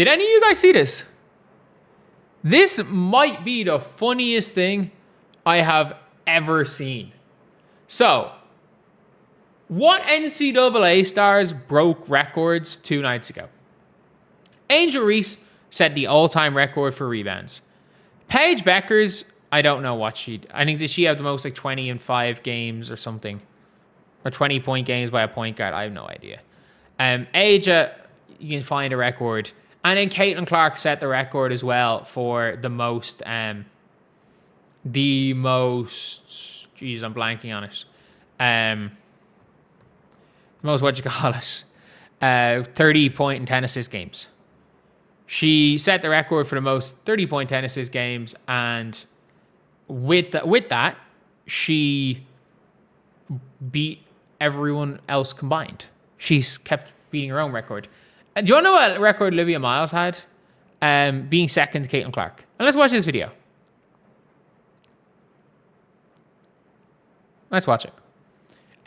Did any of you guys see this? This might be the funniest thing I have ever seen. So, what NCAA stars broke records 2 nights ago? Angel Reese set the all-time record for rebounds. Paige Bueckers, I don't know what I think, did she have the most, like 20 in 5 games or something? Or 20-point games by a point guard? I have no idea. Aja, you can find a record. And then Caitlin Clark set the record as well for the most, geez, I'm blanking on it. Most, 30-point and 10 assist games. She set the record for the most 30-point 10 assist games, and with that, she beat everyone else combined. She's kept beating her own record. And do you want to know what record Olivia Miles had? Being second to Caitlin Clark. And let's watch this video. Let's watch it.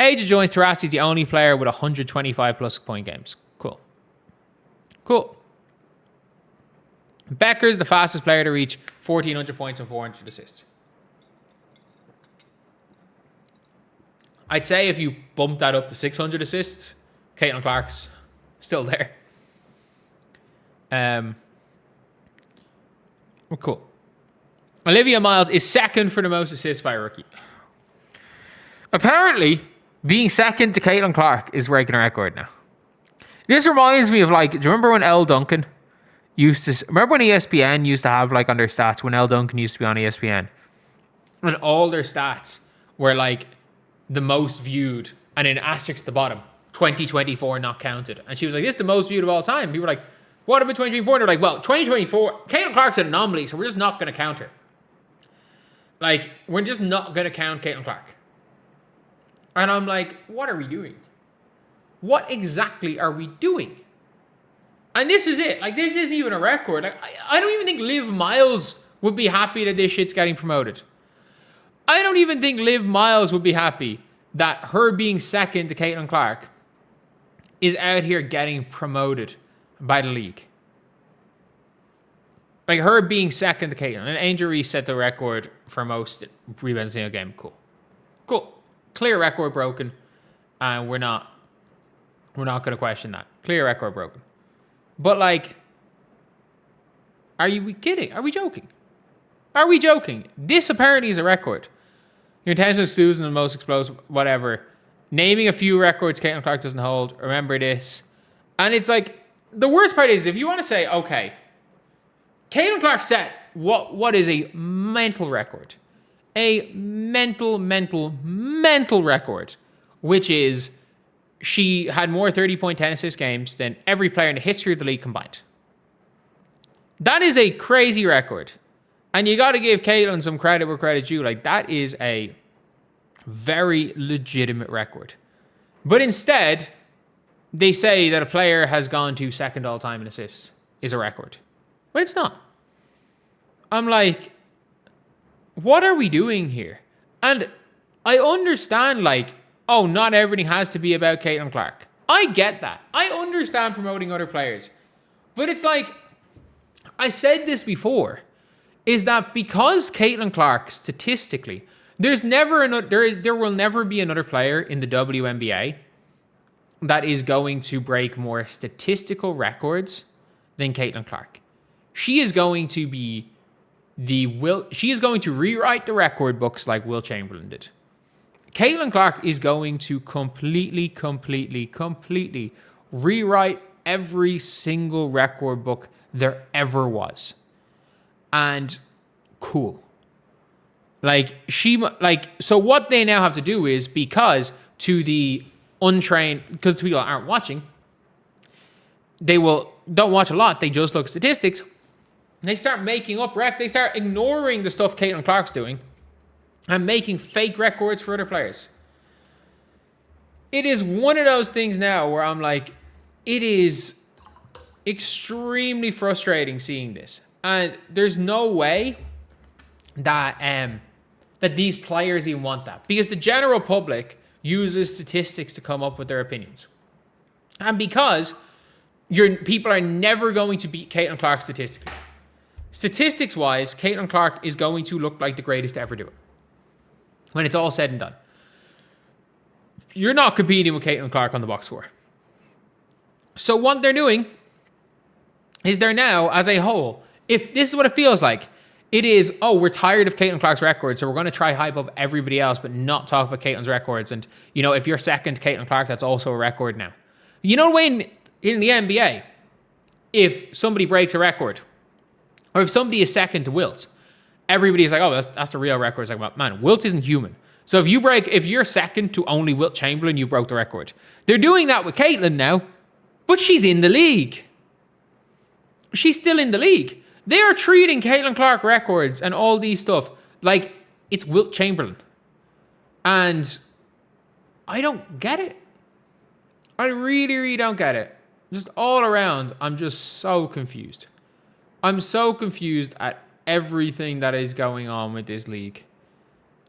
Aja joins Taurasi is the only player with 125 plus point games. Cool. Bueckers, the fastest player to reach 1,400 points and 400 assists. I'd say if you bump that up to 600 assists, Caitlin Clark's still there. Cool. Olivia Miles is second for the most assists by a rookie. Apparently, being second to Caitlin Clark is breaking a record now. This reminds me of, like, do you remember when Elle Duncan remember when ESPN used to have, like, on their stats, when Elle Duncan used to be on ESPN, and all their stats were, like, the most viewed, and an asterisk at the bottom, 2024 not counted. And she was like, this is the most viewed of all time. People were like, what about 2024? And they're like, well, 2024, Caitlin Clark's an anomaly, so we're just not going to count her. Like, we're just not going to count Caitlin Clark. And I'm like, what are we doing? What exactly are we doing? And this is it. Like, this isn't even a record. Like, I don't even think Liv Miles would be happy that this shit's getting promoted. I don't even think Liv Miles would be happy that her being second to Caitlin Clark is out here getting promoted by the league. Like, her being second to Caitlin. And Angel Reese set the record for most rebounds in a game. Cool. Clear record broken. And we're not going to question that. Clear record broken. But, like, are you kidding? Are we joking? This apparently is a record. Your intention is Susan, the most explosive, whatever. Naming a few records Caitlin Clark doesn't hold. Remember this. And it's like, the worst part is, if you want to say, okay, Caitlin Clark set what is a mental record. A mental record. Which is, she had more 30-point 10 assist games than every player in the history of the league combined. That is a crazy record. And you got to give Caitlin some credit where credit's due. Like, that is a very legitimate record. But instead, they say that a player has gone to second all-time in assists is a record. But it's not. I'm like, what are we doing here? And I understand, like, oh, not everything has to be about Caitlin Clark. I get that. I understand promoting other players. But it's like, I said this before, is that because Caitlin Clark, statistically, there will never be another player in the WNBA that is going to break more statistical records than Caitlin Clark. She is going to be she is going to rewrite the record books like Will Chamberlain did. Caitlin Clark is going to completely rewrite every single record book there ever was. And cool. So what they now have to do is, because to the untrained, because people aren't watching, don't watch a lot, they just look at statistics, and they start making up they start ignoring the stuff Caitlin Clark's doing and making fake records for other players. It is one of those things now where I'm like, it is extremely frustrating seeing this. And there's no way that these players even want that. Because the general public uses statistics to come up with their opinions. And because People are never going to beat Caitlin Clark statistically. Statistics-wise, Caitlin Clark is going to look like the greatest to ever do it. When it's all said and done. You're not competing with Caitlin Clark on the box score. So what they're doing is they're now, as a whole, if this is what it feels like, it is, we're tired of Caitlin Clark's record, so we're going to try hype up everybody else, but not talk about Caitlin's records. And, if you're second to Caitlin Clark, that's also a record now. When in the NBA, if somebody breaks a record, or if somebody is second to Wilt, everybody's like, that's the real record. It's like, well, man, Wilt isn't human. So if you're second to only Wilt Chamberlain, you broke the record. They're doing that with Caitlin now, but she's in the league. She's still in the league. They are treating Caitlin Clark records and all these stuff like it's Wilt Chamberlain. And I don't get it. I really, really don't get it. Just all around, I'm just so confused. I'm so confused at everything that is going on with this league.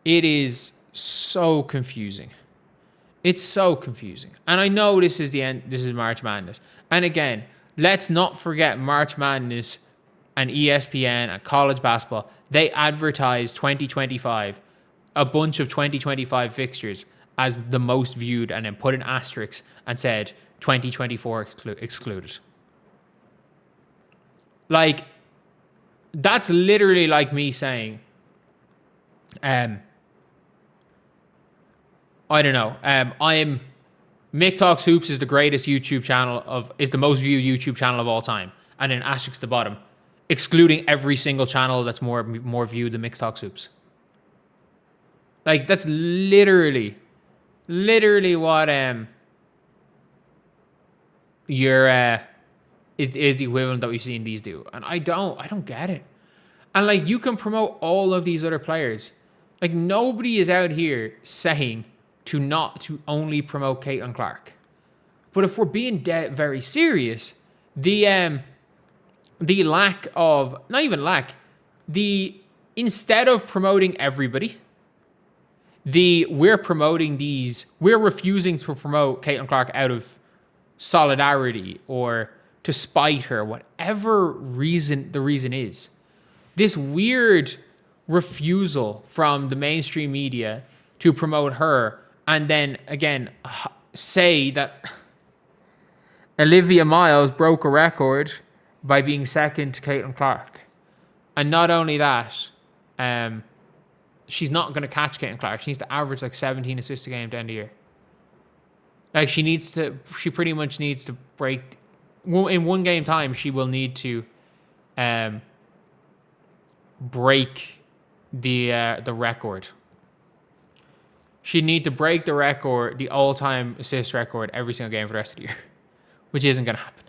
It is so confusing. It's so confusing. And I know this is the end. This is March Madness. And again, let's not forget March Madness and ESPN and college basketball. They advertise 2025, a bunch of 2025 fixtures as the most viewed, and then put an asterisk and said 2024 excluded. Like, that's literally like me saying, I don't know. Mick Talks Hoops is the greatest YouTube channel is the most viewed YouTube channel of all time. And then asterisk the bottom, excluding every single channel that's more viewed than Mick Talks Hoops. Like, that's literally what is the equivalent that we've seen these do. And I don't get it. And like, you can promote all of these other players. Like, nobody is out here saying to only promote Caitlin Clark. But if we're being very serious, instead of promoting everybody, we're refusing to promote Caitlin Clark out of solidarity or to spite her, whatever the reason is. This weird refusal from the mainstream media to promote her, and then again say that Olivia Miles broke a record by being second to Caitlin Clark. And not only that, she's not going to catch Caitlin Clark. She needs to average like 17 assists a game at the end of the year. Like, she pretty much needs to break, in one game time, she will need to break the record. She'd need to break the all-time assist record every single game for the rest of the year, which isn't going to happen.